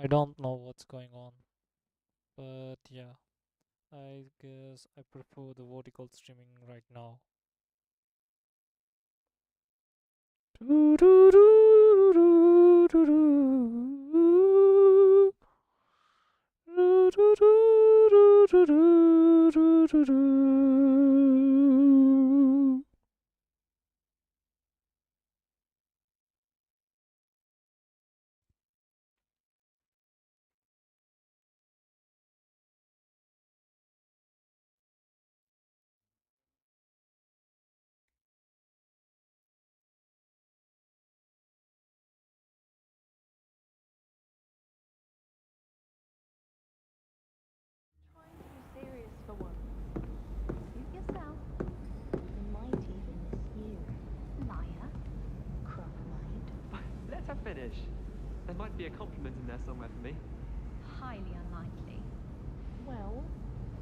I don't know what's going on, but yeah, I guess I prefer the vertical streaming right now. Trying to be serious for once. Suit yourself. They might even miss you. Liar. Crocodile. Let her finish. There might be a compliment in there somewhere for me. Highly unlikely. Well,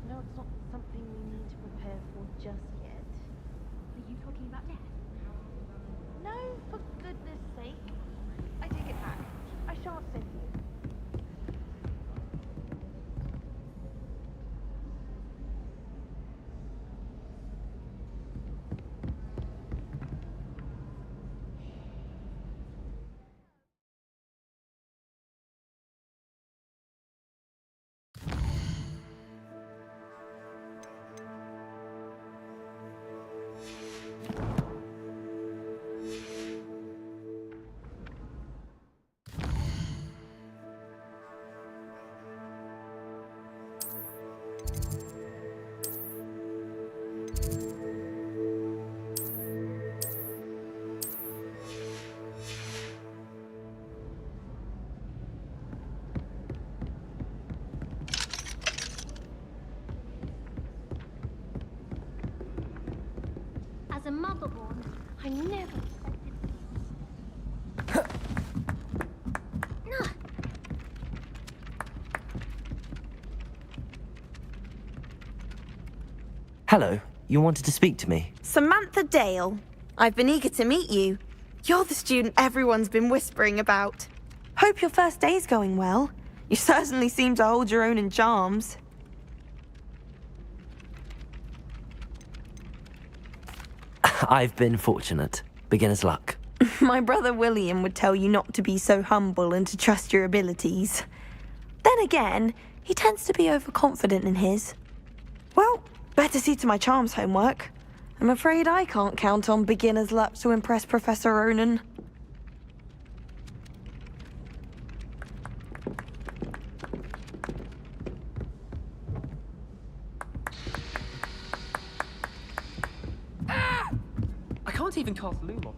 no, it's not something we need to prepare for just yet. Are you talking about death? No, for goodness sake. I take it back. I shan't send you. As a motherborn, I never expected these. Hello, you wanted to speak to me? Samantha Dale. I've been eager to meet you. You're the student everyone's been whispering about. Hope your first day's going well. You certainly seem to hold your own in charms. I've been fortunate. Beginner's luck. My brother William would tell you not to be so humble and to trust your abilities. Then again, he tends to be overconfident in his. Well, better see to my charms homework. I'm afraid I can't count on beginner's luck to impress Professor Ronan. I can't even cast Lumos.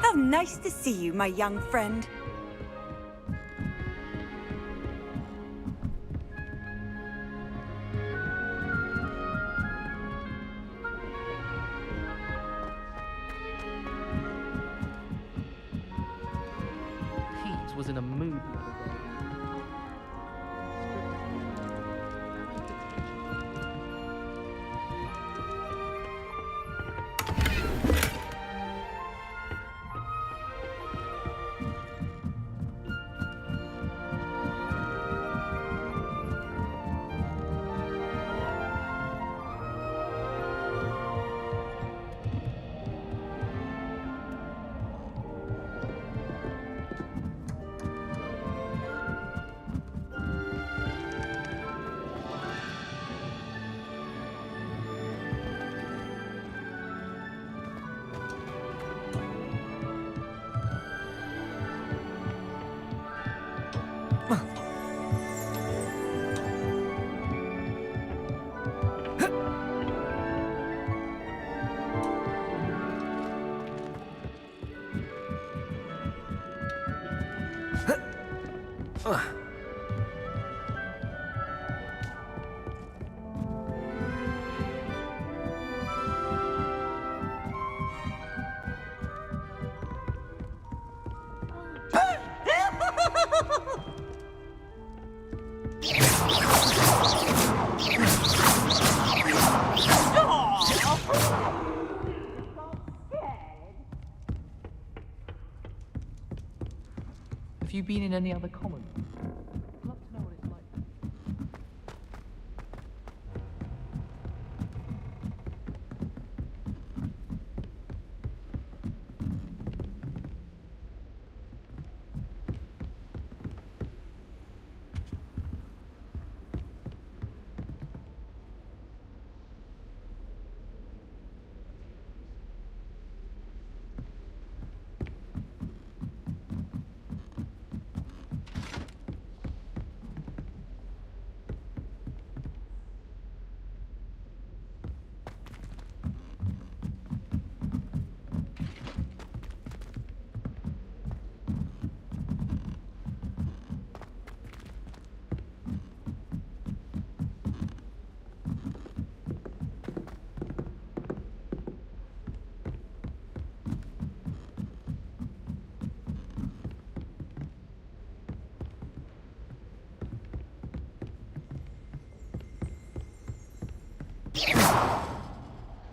How nice to see you, my young friend. Pete was in a mood the other day. Have you been in any other commons? I'd love to know what it's like.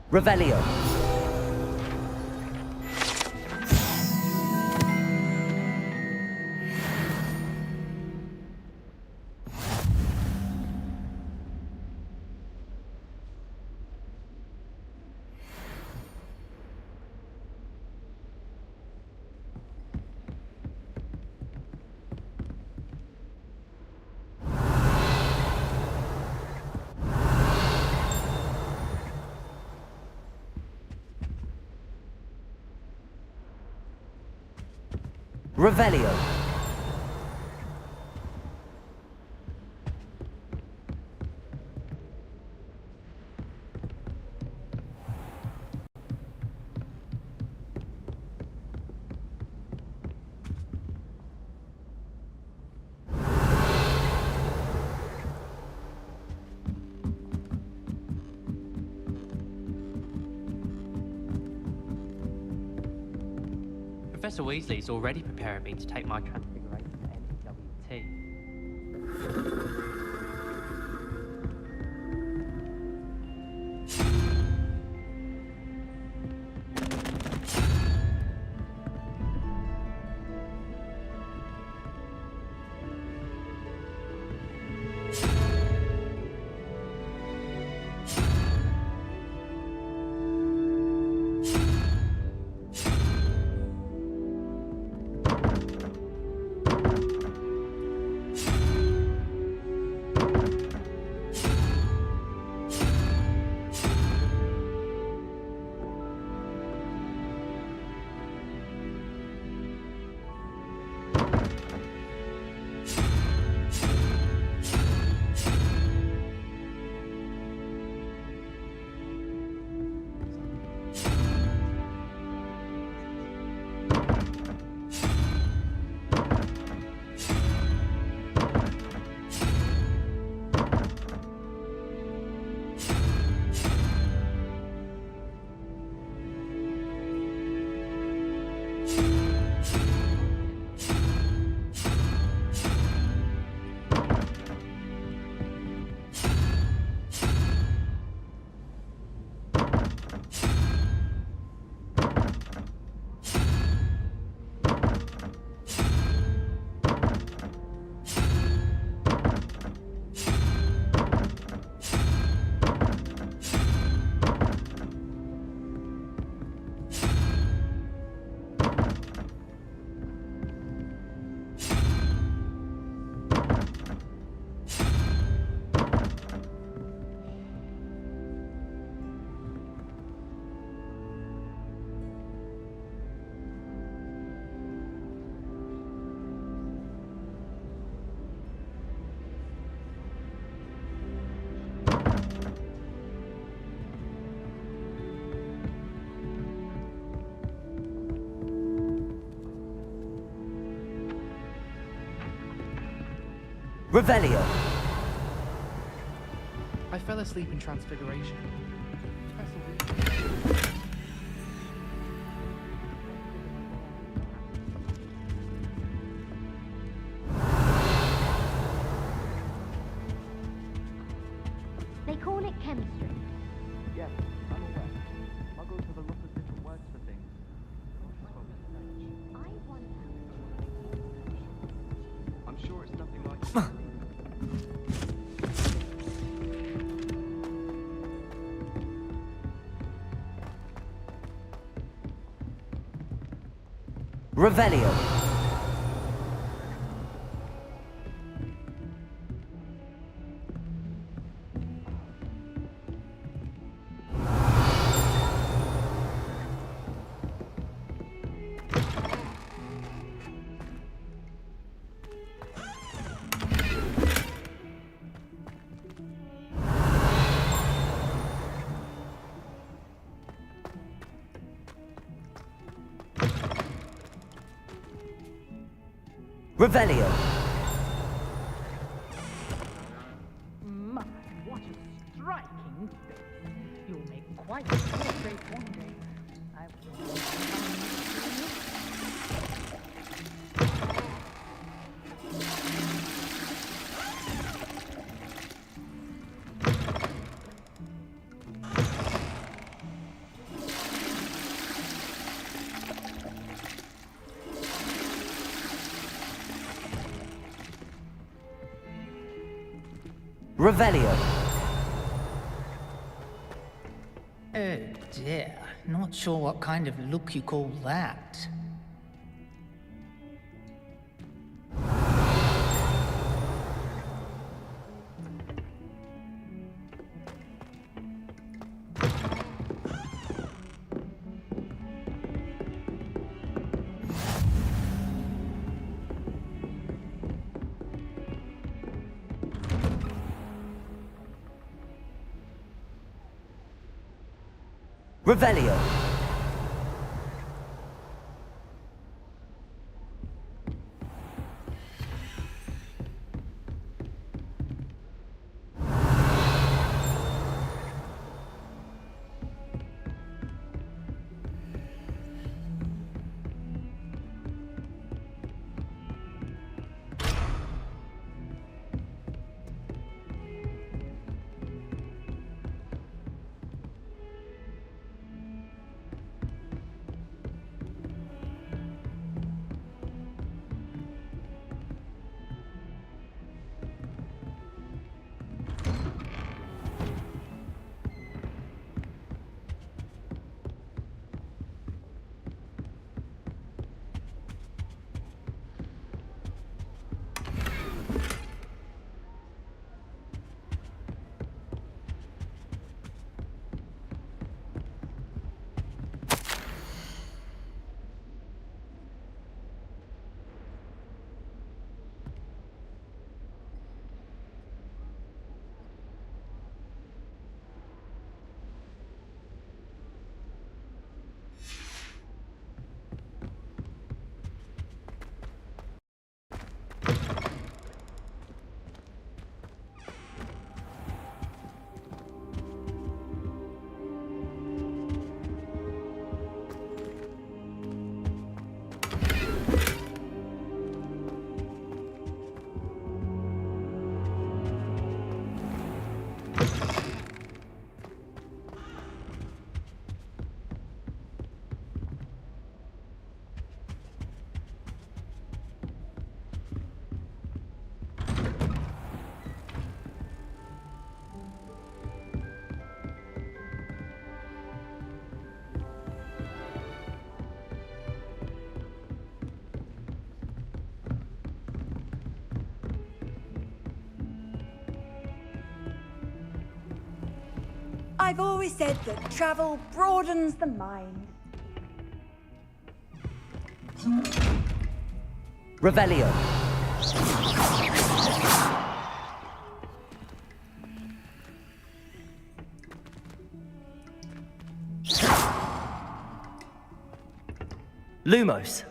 Revelio. Revelio. Professor Weasley's already preparing me to take my transfiguration to NWT. Revelio. I fell asleep in transfiguration. call it chemistry. Yes, I'm aware. Muggles have a lot of different words for things. I wonder. I'm sure it's nothing like Revelio. Revelio. My, what a striking face. You'll make quite a portrait one day. I Revelio. Oh dear, not sure what kind of look you call that. Revelio. I've always said that travel broadens the mind. Revelio. Lumos.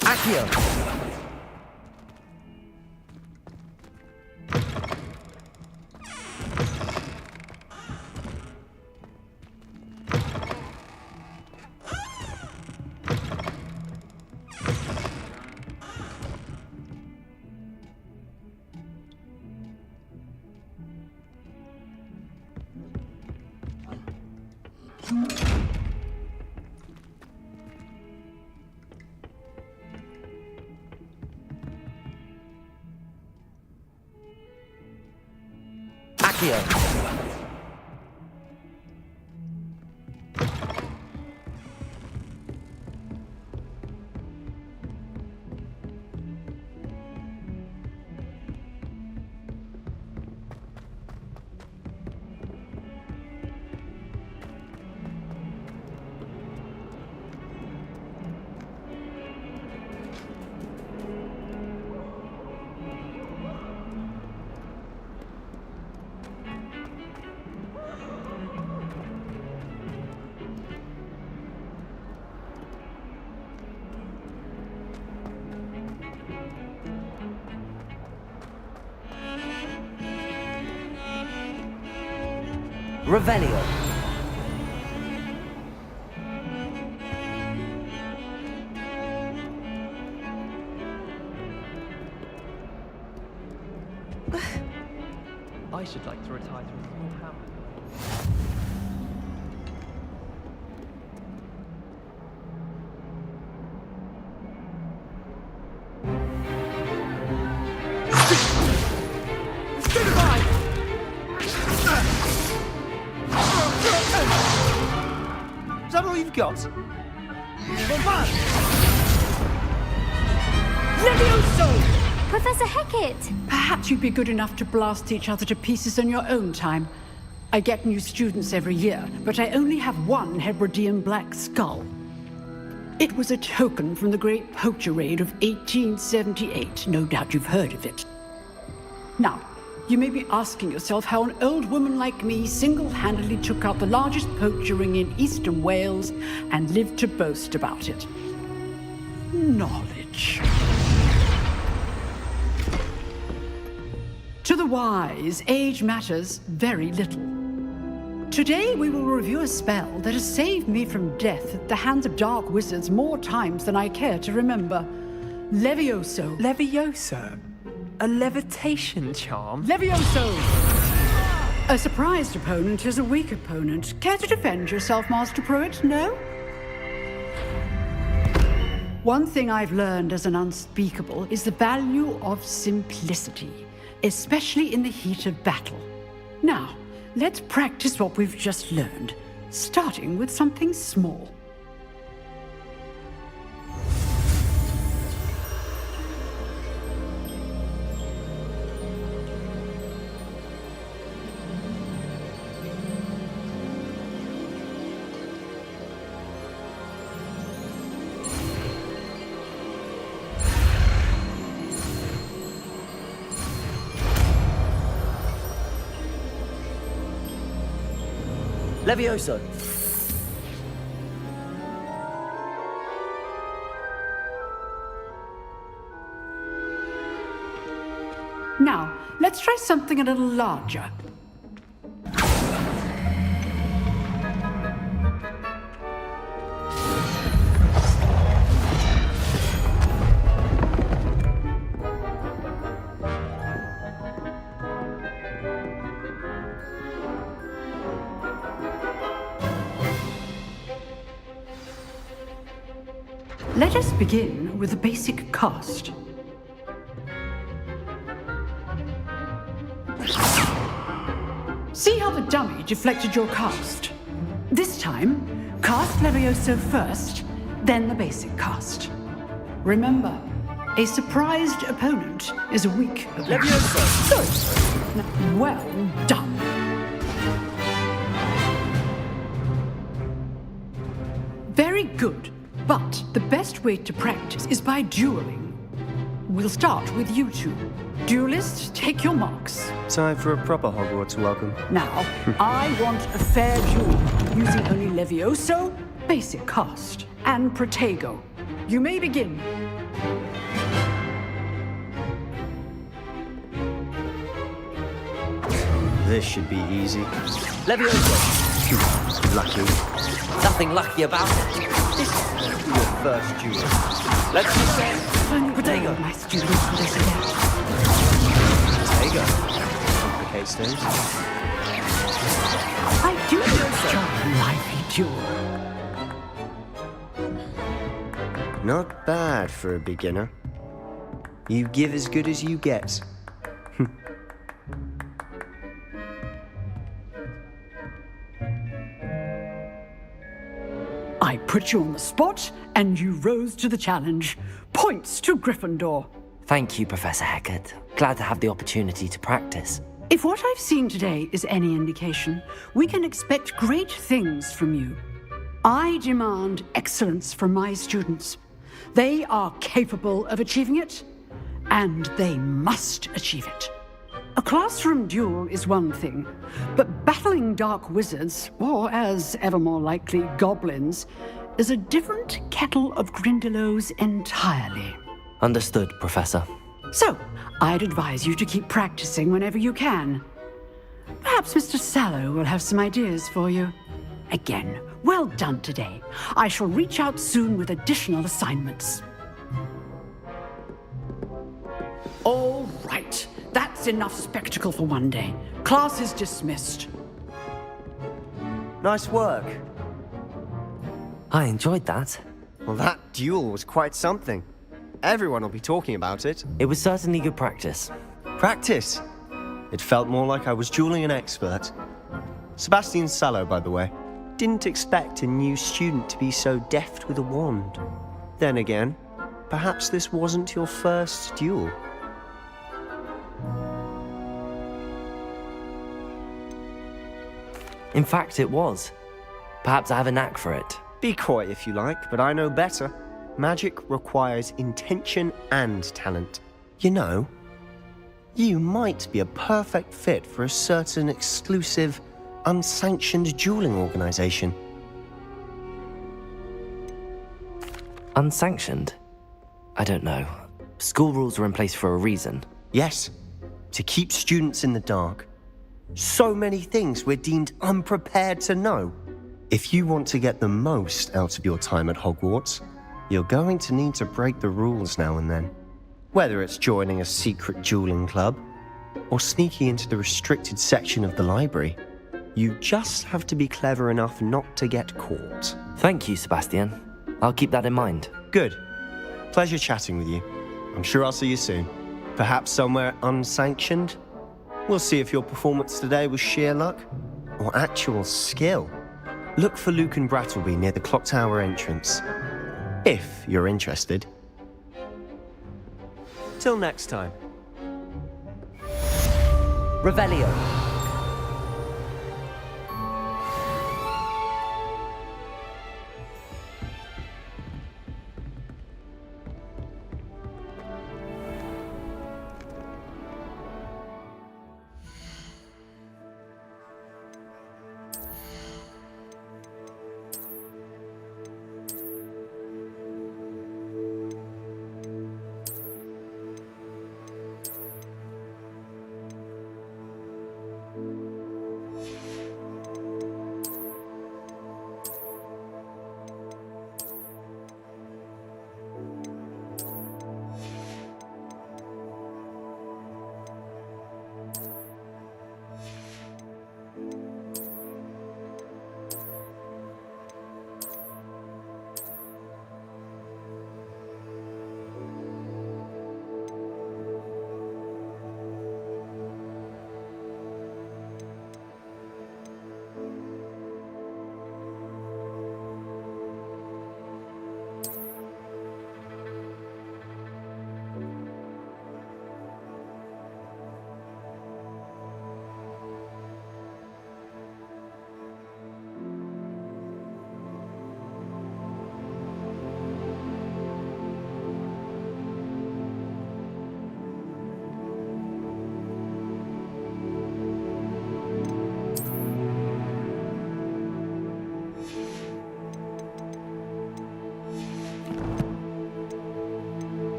Accio. Accio. Revelio. I should like to retire to a small hamlet. Is that all you've got? Levioso! Professor Hecat! Perhaps you'd be good enough to blast each other to pieces on your own time. I get new students every year, but I only have one Hebridean black skull. It was a token from the Great Poacher Raid of 1878. No doubt you've heard of it. Now, you may be asking yourself how an old woman like me single-handedly took out the largest poacher ring in eastern Wales and lived to boast about it. Knowledge. To the wise, age matters very little. Today we will review a spell that has saved me from death at the hands of dark wizards more times than I care to remember. Levioso. Levioso? A levitation charm? Levioso! A surprised opponent is a weak opponent. Care to defend yourself, Master Pruitt? No? One thing I've learned as an unspeakable is the value of simplicity, especially in the heat of battle. Now, let's practice what we've just learned, starting with something small. Levioso. Now, let's try something a little larger. Let us begin with the basic cast. See how the dummy deflected your cast? This time, cast Levioso first, then the basic cast. Remember, a surprised opponent is a weak opponent. Levioso! Good. Well done. Very good. But the best way to practice is by dueling. We'll start with you two. Duelists, take your marks. Time for a proper Hogwarts welcome. Now, I want a fair duel, using only Levioso, basic cast, and Protego. You may begin. This should be easy. Levioso. Lucky. Nothing lucky about it. Your first duel. Let's just say, Protego. My students for this event. Protego. Complicates things. I do enjoy a lively duel. Not bad for a beginner. You give as good as you get. I put you on the spot, and you rose to the challenge. Points to Gryffindor. Thank you, Professor Hecat. Glad to have the opportunity to practice. If what I've seen today is any indication, we can expect great things from you. I demand excellence from my students. They are capable of achieving it, and they must achieve it. A classroom duel is one thing, but battling dark wizards, or as ever more likely, goblins, is a different kettle of Grindylows entirely. Understood, Professor. So, I'd advise you to keep practicing whenever you can. Perhaps Mr. Sallow will have some ideas for you. Again, well done today. I shall reach out soon with additional assignments. All right. That's enough spectacle for one day. Class is dismissed. Nice work. I enjoyed that. Well, that duel was quite something. Everyone will be talking about it. It was certainly good practice. Practice? It felt more like I was dueling an expert. Sebastian Sallow, by the way. Didn't expect a new student to be so deft with a wand. Then again, perhaps this wasn't your first duel. In fact, it was. Perhaps I have a knack for it. Be coy if you like, but I know better. Magic requires intention and talent. You know, you might be a perfect fit for a certain exclusive, unsanctioned dueling organization. Unsanctioned? I don't know. School rules are in place for a reason. Yes, to keep students in the dark. So many things we're deemed unprepared to know. If you want to get the most out of your time at Hogwarts, you're going to need to break the rules now and then. Whether it's joining a secret dueling club, or sneaking into the restricted section of the library, you just have to be clever enough not to get caught. Thank you, Sebastian. I'll keep that in mind. Good. Pleasure chatting with you. I'm sure I'll see you soon. Perhaps somewhere unsanctioned? We'll see if your performance today was sheer luck or actual skill. Look for Luke and Brattleby near the clock tower entrance, if you're interested. Till next time. Revelio.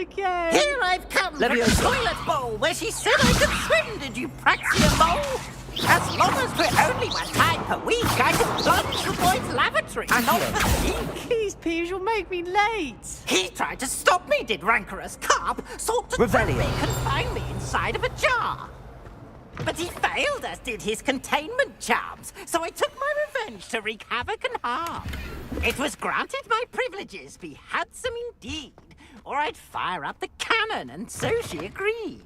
again. Here I've come from the toilet bowl where she said I could swim, did you praxier mole? As long as we're only 1 time per week, I can plunge the boys' lavatory. Not for me. These peeves will make me late. He tried to stop me, did rancorous carp, sought to trap me, confine me inside of a jar. But he failed, as did his containment charms, so I took my revenge to wreak havoc and harm. It was granted my privileges be handsome indeed, or I'd fire up the cannon, and so she agreed.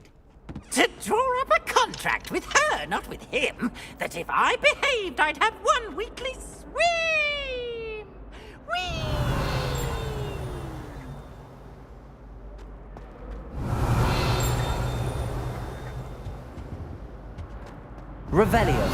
To draw up a contract with her, not with him, that if I behaved, I'd have 1 weekly swim! Whee! Revelio.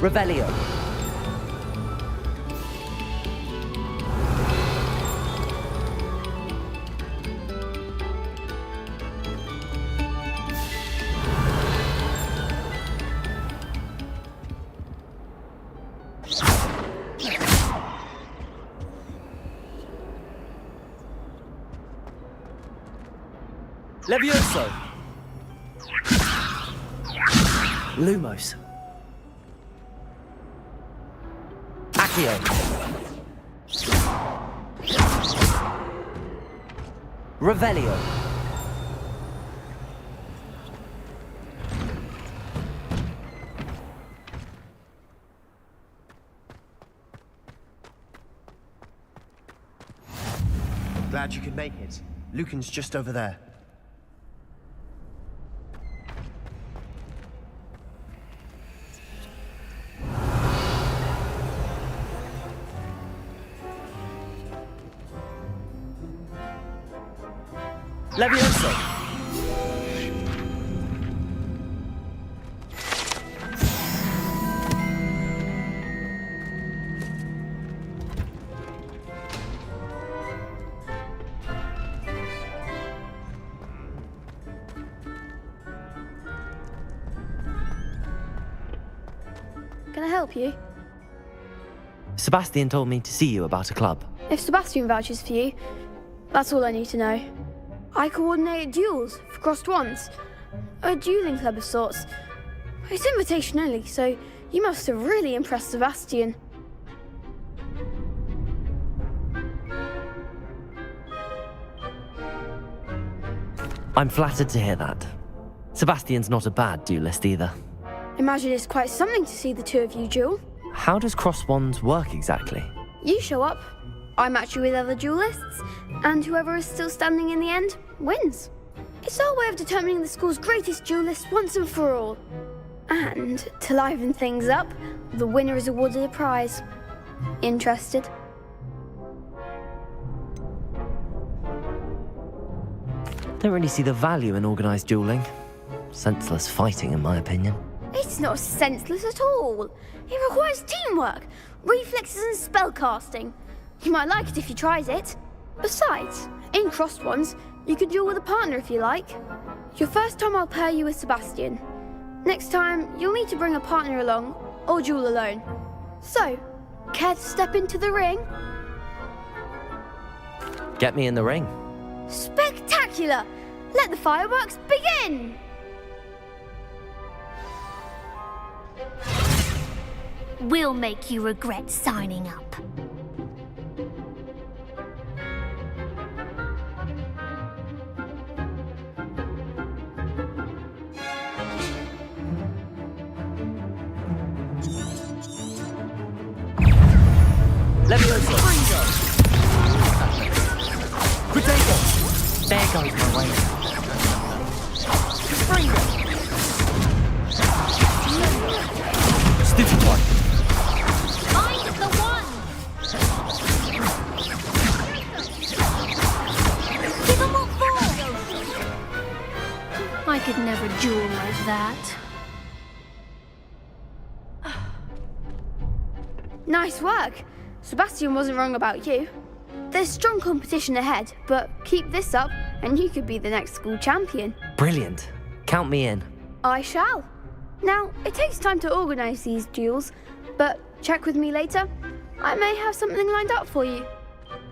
Revelio. Levioso. Lumos. Accio. Revelio. Glad you could make it. Lucan's just over there. Levioso. Can I help you? Sebastian told me to see you about a club. If Sebastian vouches for you, that's all I need to know. I coordinate duels for crossed wands. A dueling club of sorts. It's invitation only, so you must have really impressed Sebastian. I'm flattered to hear that. Sebastian's not a bad duelist either. Imagine it's quite something to see the two of you duel. How does cross wands work exactly? You show up, I match you with other duelists, and whoever is still standing in the end wins. It's our way of determining the school's greatest duelist once and for all. And to liven things up, the winner is awarded a prize. Interested? Don't really see the value in organised dueling. Senseless fighting, in my opinion. It's not senseless at all. It requires teamwork, reflexes and spellcasting. You might like it if you tried it. Besides, in crossed ones, you can duel with a partner if you like. Your first time I'll pair you with Sebastian. Next time, you'll need to bring a partner along, or duel alone. So, care to step into the ring? Get me in the ring. Spectacular! Let the fireworks begin! We'll make you regret signing up. Levioso. Potato. There goes my way. Springo. Stupid one. Mine is the one! Give them all four! I could never duel like that. Nice work. Sebastian wasn't wrong about you. There's strong competition ahead, but keep this up and you could be the next school champion. Brilliant. Count me in. I shall. Now, it takes time to organise these duels, but check with me later. I may have something lined up for you.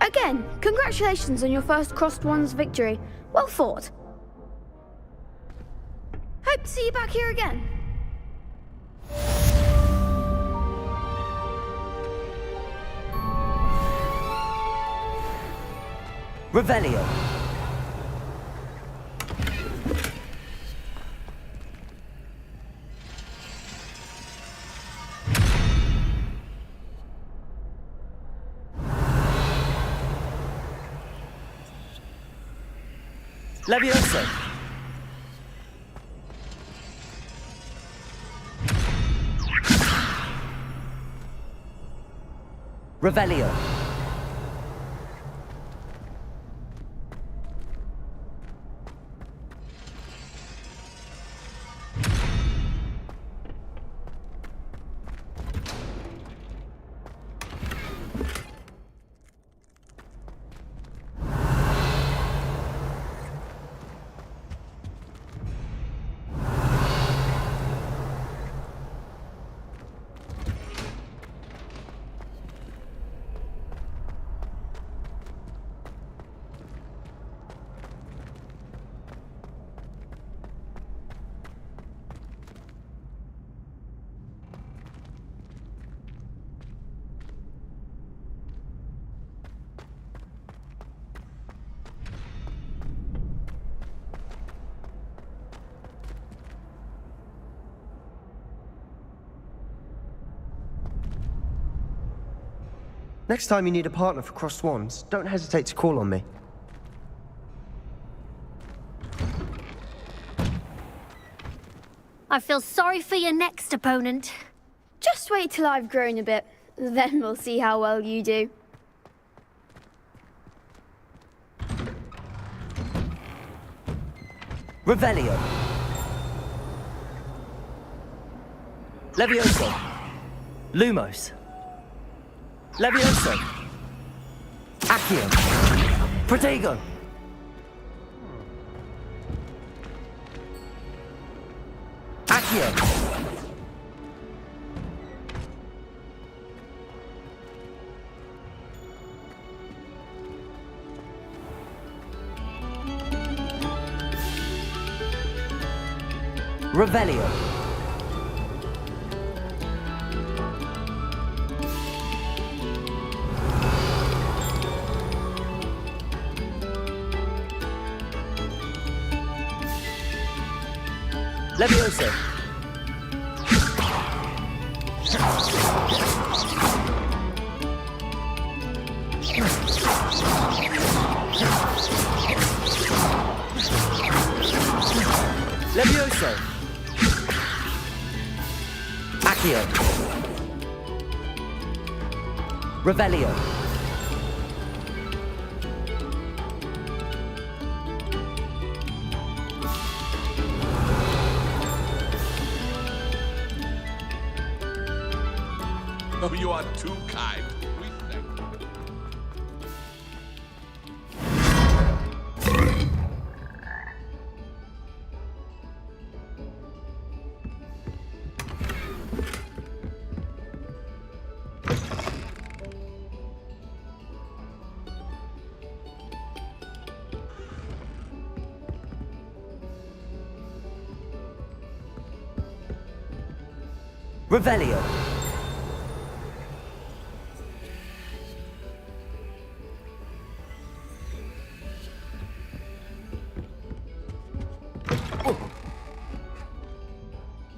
Again, congratulations on your first Crossed Wands victory. Well fought. Hope to see you back here again. Revelio. Levioso. Revelio. Next time you need a partner for Crossed Wands, don't hesitate to call on me. I feel sorry for your next opponent. Just wait till I've grown a bit, then we'll see how well you do. Revelio. Levioso. Lumos. Levioso. Accio. Protego. Accio. Revelio. Levioso. Levioso. Accio. Revelio. Oh, you are too kind. We thank you. Revelio.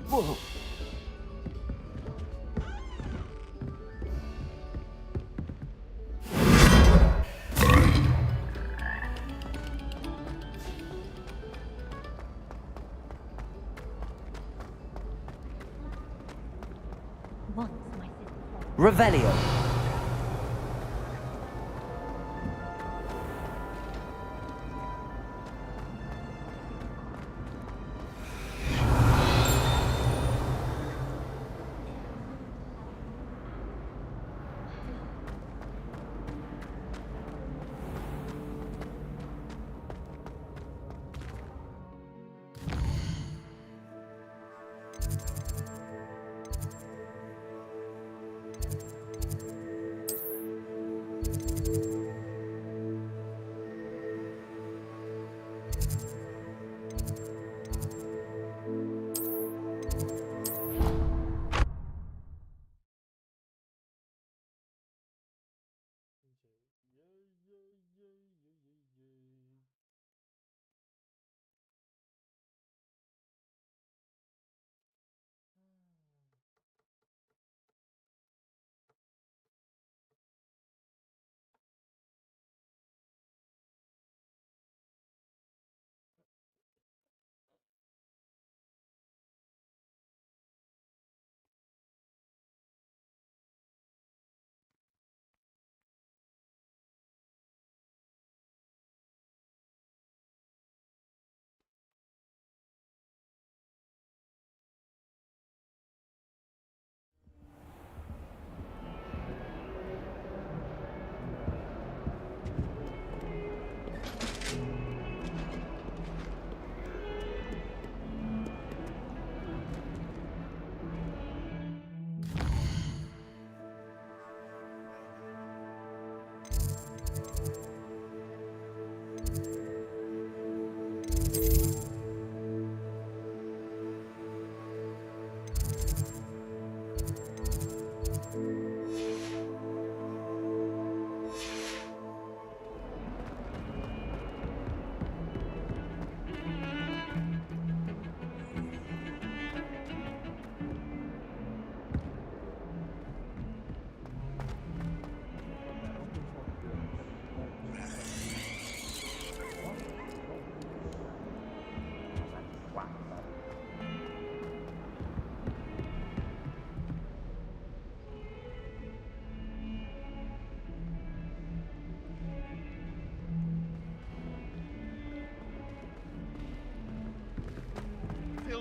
Whoa. Revelio.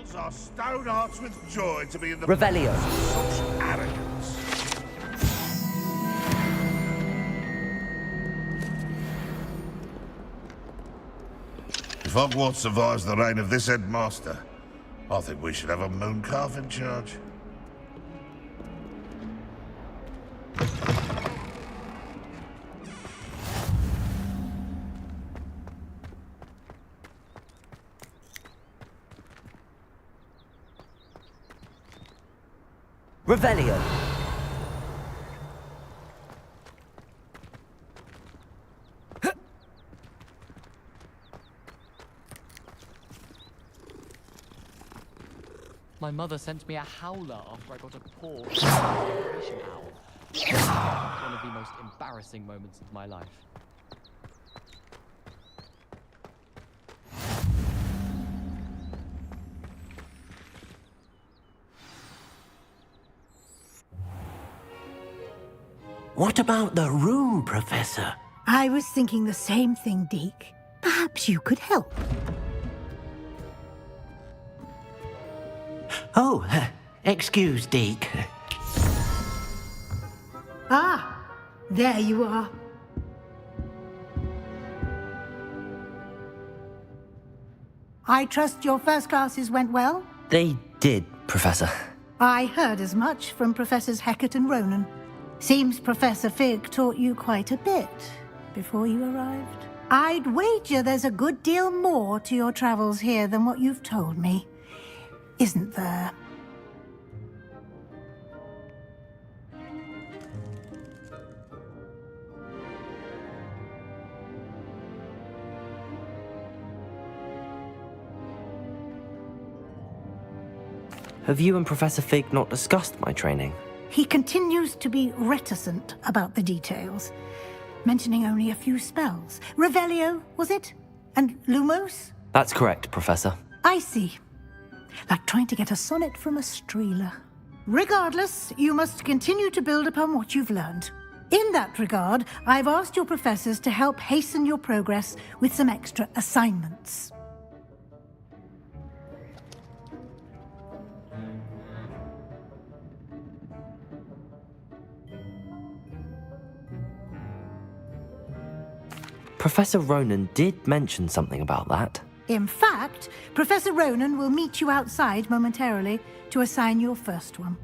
fills our stone hearts with joy to be in the Revelio. Such arrogance. If Hogwarts survives the reign of this headmaster, I think we should have a mooncalf in charge. Revelio. My mother sent me a howler after I got a paw from a generation owl. It was one of the most embarrassing moments of my life. What about the room, Professor? I was thinking the same thing, Deke. Perhaps you could help. Oh, excuse, Deke. Ah, there you are. I trust your first classes went well? They did, Professor. I heard as much from Professors Hecat and Ronan. Seems Professor Fig taught you quite a bit before you arrived. I'd wager there's a good deal more to your travels here than what you've told me. Isn't there? Have you and Professor Fig not discussed my training? He continues to be reticent about the details, mentioning only a few spells. Revelio, was it? And Lumos? That's correct, Professor. I see. Like trying to get a sonnet from a streeler. Regardless, you must continue to build upon what you've learned. In that regard, I've asked your professors to help hasten your progress with some extra assignments. Professor Ronan did mention something about that. In fact, Professor Ronan will meet you outside momentarily to assign your first one.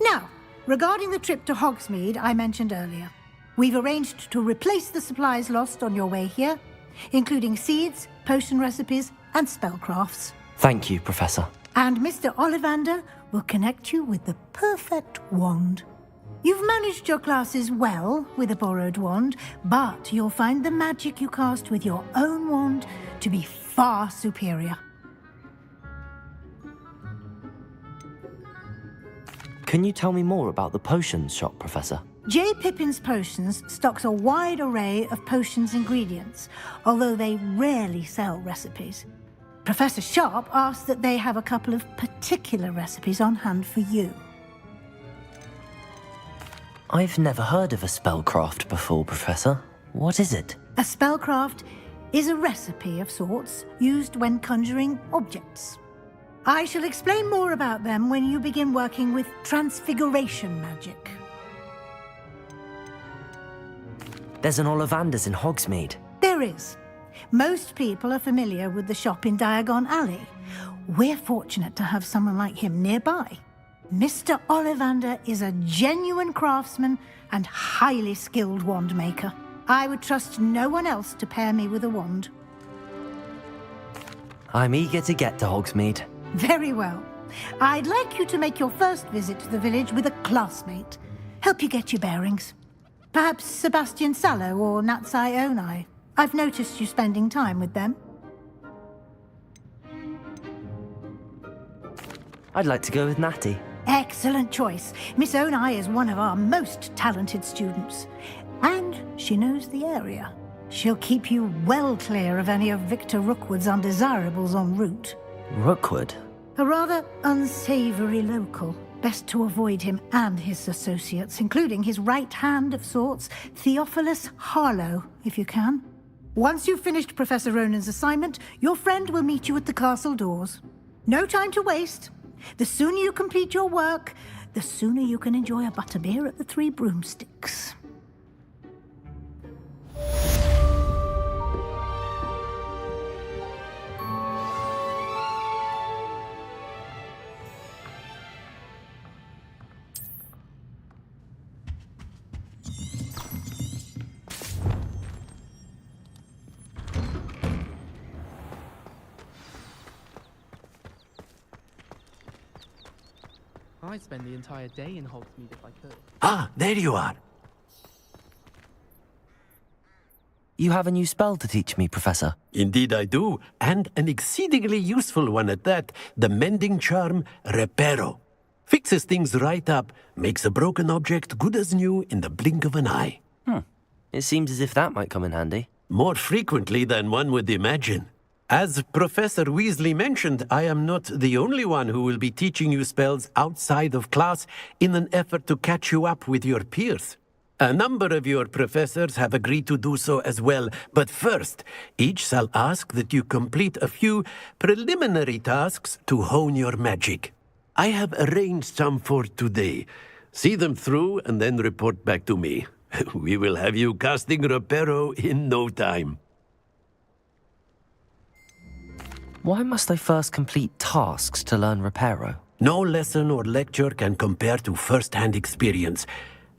Now, regarding the trip to Hogsmeade I mentioned earlier, we've arranged to replace the supplies lost on your way here, including seeds, potion recipes, and spellcrafts. Thank you, Professor. And Mr. Ollivander will connect you with the perfect wand. You've managed your classes well with a borrowed wand, but you'll find the magic you cast with your own wand to be far superior. Can you tell me more about the potions shop, Professor? J. Pippin's Potions stocks a wide array of potions ingredients, although they rarely sell recipes. Professor Sharp asks that they have a couple of particular recipes on hand for you. I've never heard of a spellcraft before, Professor. What is it? A spellcraft is a recipe of sorts used when conjuring objects. I shall explain more about them when you begin working with transfiguration magic. There's an Ollivander's in Hogsmeade. There is. Most people are familiar with the shop in Diagon Alley. We're fortunate to have someone like him nearby. Mr. Ollivander is a genuine craftsman and highly skilled wand maker. I would trust no one else to pair me with a wand. I'm eager to get to Hogsmeade. Very well. I'd like you to make your first visit to the village with a classmate. Help you get your bearings. Perhaps Sebastian Sallow or Natsai Onai. I've noticed you spending time with them. I'd like to go with Natty. Excellent choice. Miss Onai is one of our most talented students. And she knows the area. She'll keep you well clear of any of Victor Rookwood's undesirables en route. Rookwood? A rather unsavoury local. Best to avoid him and his associates, including his right hand of sorts, Theophilus Harlow, if you can. Once you've finished Professor Ronan's assignment, your friend will meet you at the castle doors. No time to waste. The sooner you complete your work, the sooner you can enjoy a butterbeer at the Three Broomsticks. I'd spend the entire day in Hogsmeade if I could. Ah, there you are. You have a new spell to teach me, Professor. Indeed I do, and an exceedingly useful one at that. The mending charm, Reparo. Fixes things right up, makes a broken object good as new in the blink of an eye. It seems as if that might come in handy. More frequently than one would imagine. As Professor Weasley mentioned, I am not the only one who will be teaching you spells outside of class in an effort to catch you up with your peers. A number of your professors have agreed to do so as well, but first, each shall ask that you complete a few preliminary tasks to hone your magic. I have arranged some for today. See them through and then report back to me. We will have you casting Reparo in no time. Why must I first complete tasks to learn Reparo? No lesson or lecture can compare to first-hand experience,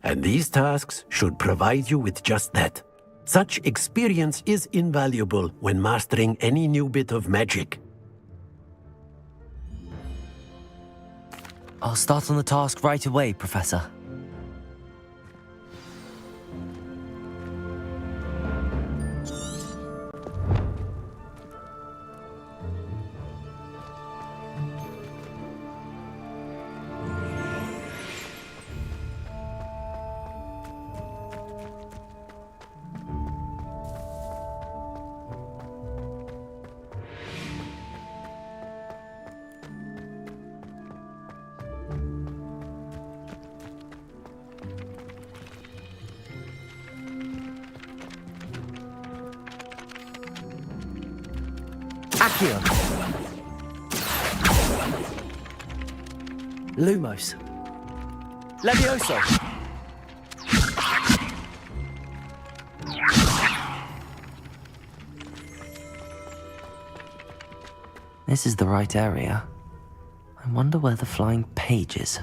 and these tasks should provide you with just that. Such experience is invaluable when mastering any new bit of magic. I'll start on the task right away, Professor. Accio. Lumos. Levioso. This is the right area. I wonder where the flying page is.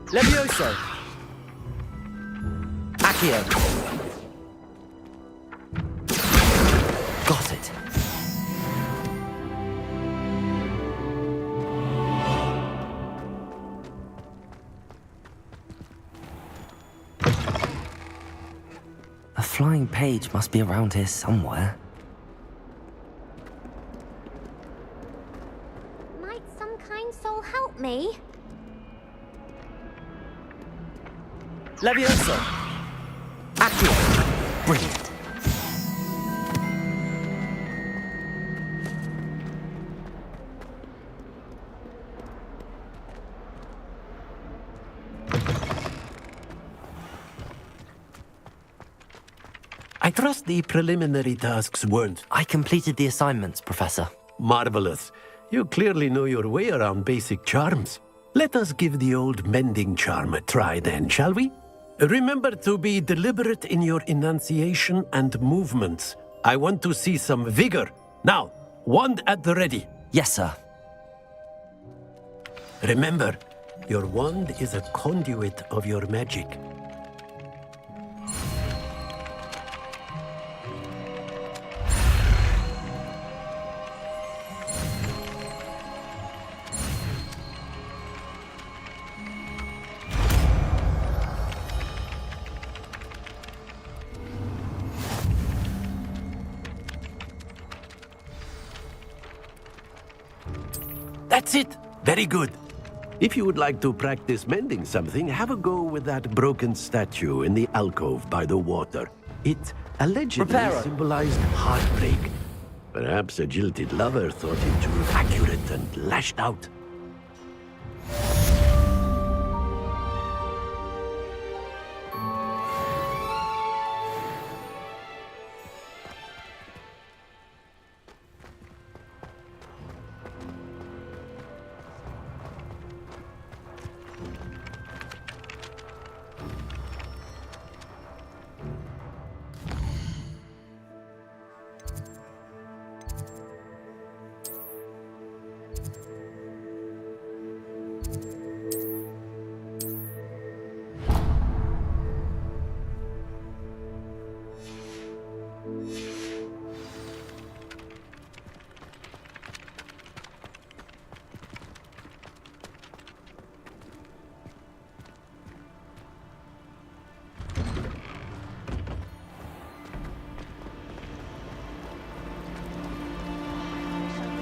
Levioso. Accio. Got it. A flying page must be around here somewhere. Might some kind soul help me? Levioso. Accio. Brilliant. I trust the preliminary tasks weren't. I completed the assignments, Professor. Marvelous. You clearly know your way around basic charms. Let us give the old mending charm a try then, shall we? Remember to be deliberate in your enunciation and movements. I want to see some vigor. Now, wand at the ready. Yes, sir. Remember, your wand is a conduit of your magic. That's it! Very good. If you would like to practice mending something, have a go with that broken statue in the alcove by the water. It allegedly Reparo. symbolized heartbreak. Perhaps a jilted lover thought it too accurate and lashed out.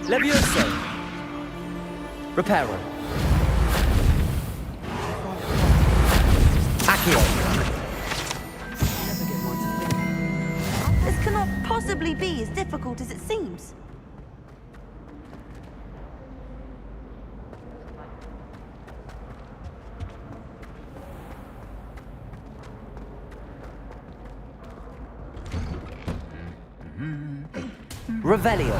Levioso. Reparo. Accio. This cannot possibly be as difficult as it seems. Revelio.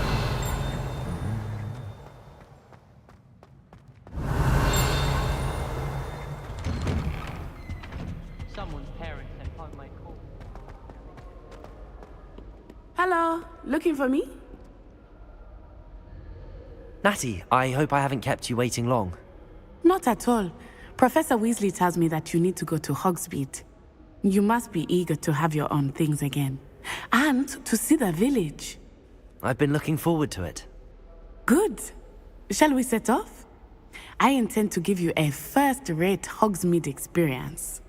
Someone's parents sent home my call. Hello, looking for me? Natty, I hope I haven't kept you waiting long. Not at all. Professor Weasley tells me that you need to go to Hogsmeade. You must be eager to have your own things again. And to see the village. I've been looking forward to it. Good. Shall we set off? I intend to give you a first-rate Hogsmeade experience.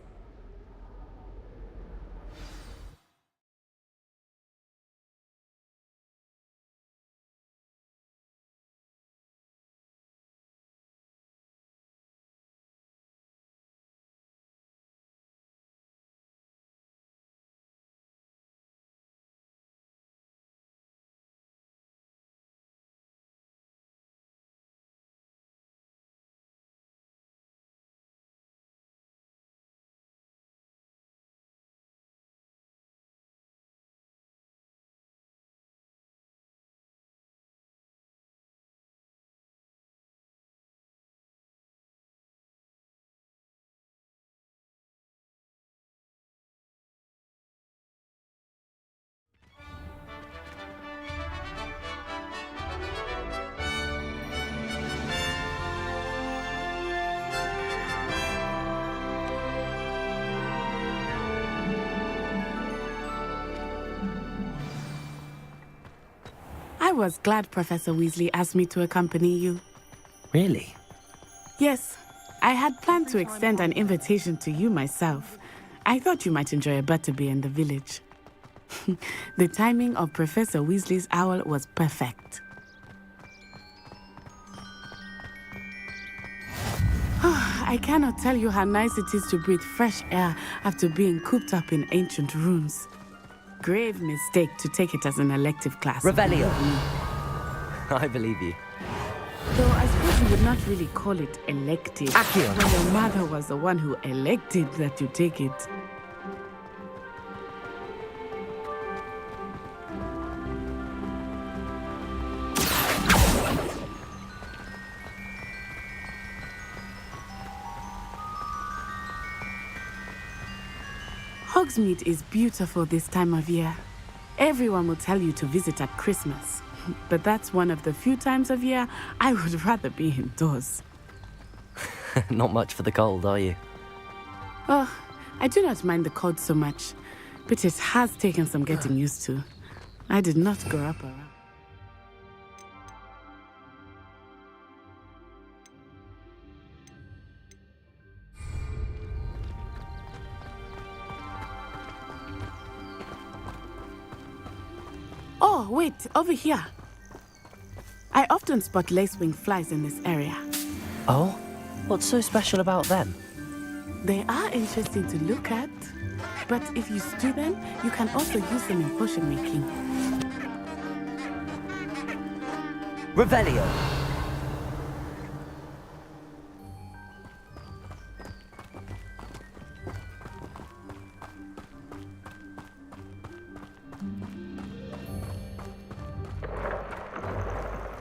I was glad Professor Weasley asked me to accompany you. Really? Yes, I had planned to extend an invitation to you myself. I thought you might enjoy a butterbeer in the village. The timing of Professor Weasley's owl was perfect. I cannot tell you how nice it is to breathe fresh air after being cooped up in ancient rooms. Grave mistake to take it as an elective class. Revelio. I believe you. Though I suppose you would not really call it elective. Accio. When your mother was the one who elected that you take it. Hogsmeade is beautiful this time of year. Everyone will tell you to visit at Christmas. But that's one of the few times of year I would rather be indoors. Not much for the cold, are you? Oh, I do not mind the cold so much, but it has taken some getting used to. I did not grow up around. Oh, wait, over here. I often spot lacewing flies in this area. Oh? What's so special about them? They are interesting to look at. but if you stew them, you can also use them in potion making. Revelio.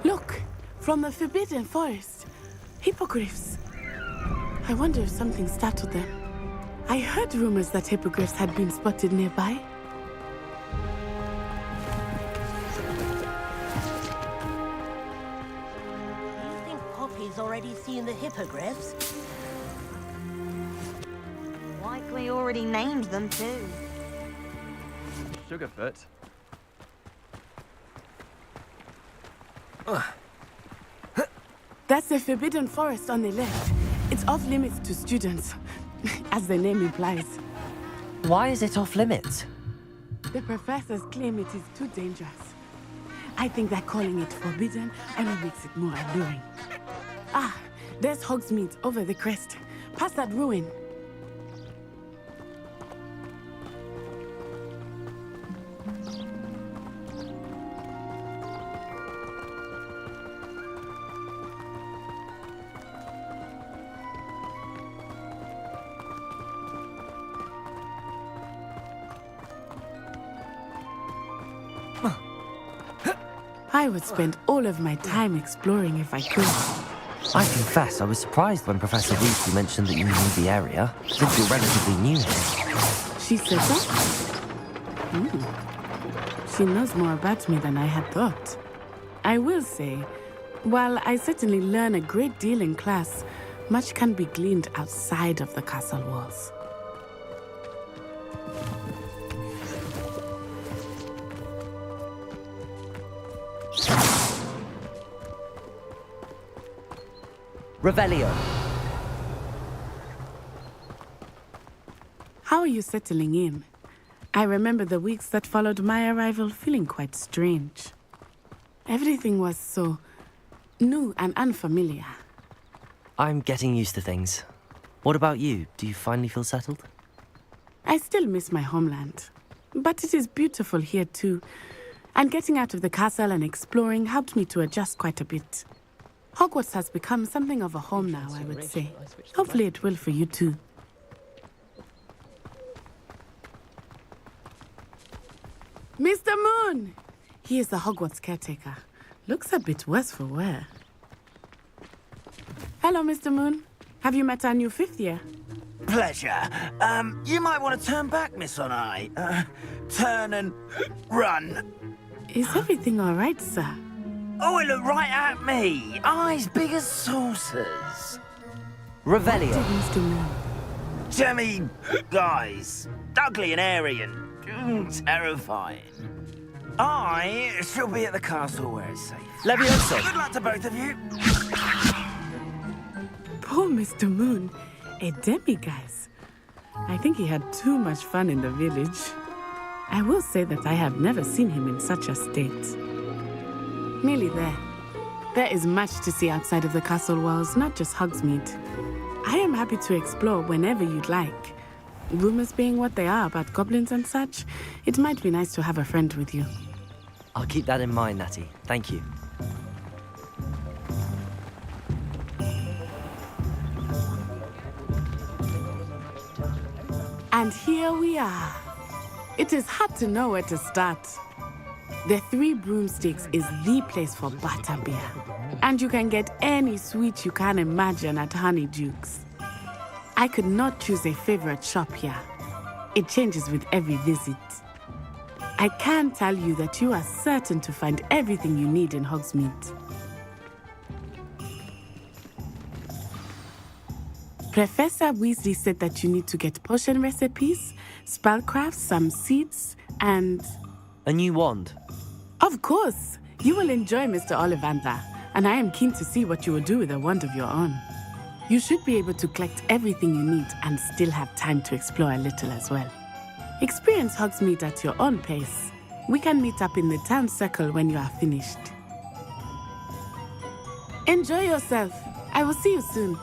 Look, from the Forbidden Forest. Hippogriffs. I wonder if something startled them. I heard rumors that hippogriffs had been spotted nearby. Do you think Poppy's already seen the hippogriffs? Likely already named them too. Sugarfoot. That's the Forbidden Forest on the left. It's off limits to students, as the name implies. Why is it off limits? The professors claim it is too dangerous. I think that calling it forbidden only makes it more alluring. Ah, there's Hogsmeade over the crest, past that ruin. I would spend all of my time exploring if I could. I confess, I was surprised when Professor Weasley mentioned that you knew the area, since you're relatively new here. She said that? She knows more about me than I had thought. I will say, while I certainly learn a great deal in class, much can be gleaned outside of the castle walls. Revelio. How are you settling in? I remember the weeks that followed my arrival feeling quite strange. Everything was so new and unfamiliar. I'm getting used to things. What about you? Do you finally feel settled? I still miss my homeland, but it is beautiful here too. And getting out of the castle and exploring helped me to adjust quite a bit. Hogwarts has become something of a home now, I would say. Hopefully it will for you too. Mr. Moon! He is the Hogwarts caretaker. Looks a bit worse for wear. Hello, Mr. Moon. Have you met our new fifth year? Pleasure. You might want to turn back, Miss On-Eye. Turn and run. Is everything all right, sir? Oh, it looked right at me. Eyes big as saucers. Revelio. Mr. Moon? Jemmy, guys. Ugly and airy and terrifying. I shall be at the castle where it's safe. Levioso. Good luck to both of you. Poor Mr. Moon. A demiguise. I think he had too much fun in the village. I will say that I have never seen him in such a state. Nearly there. There is much to see outside of the castle walls, not just Hogsmeade. I am happy to explore whenever you'd like. Rumors being what they are about goblins and such, it might be nice to have a friend with you. I'll keep that in mind, Natty. Thank you. And here we are. It is hard to know where to start. The Three Broomsticks is the place for butterbeer. And you can get any sweet you can imagine at Honeydukes. I could not choose a favorite shop here. It changes with every visit. I can tell you that you are certain to find everything you need in Hogsmeade. Professor Weasley said that you need to get potion recipes, spellcrafts, some seeds, and... a new wand. Of course! You will enjoy Mr. Ollivander, and I am keen to see what you will do with a wand of your own. You should be able to collect everything you need and still have time to explore a little as well. Experience Hogsmeade at your own pace. We can meet up in the town circle when you are finished. Enjoy yourself. I will see you soon.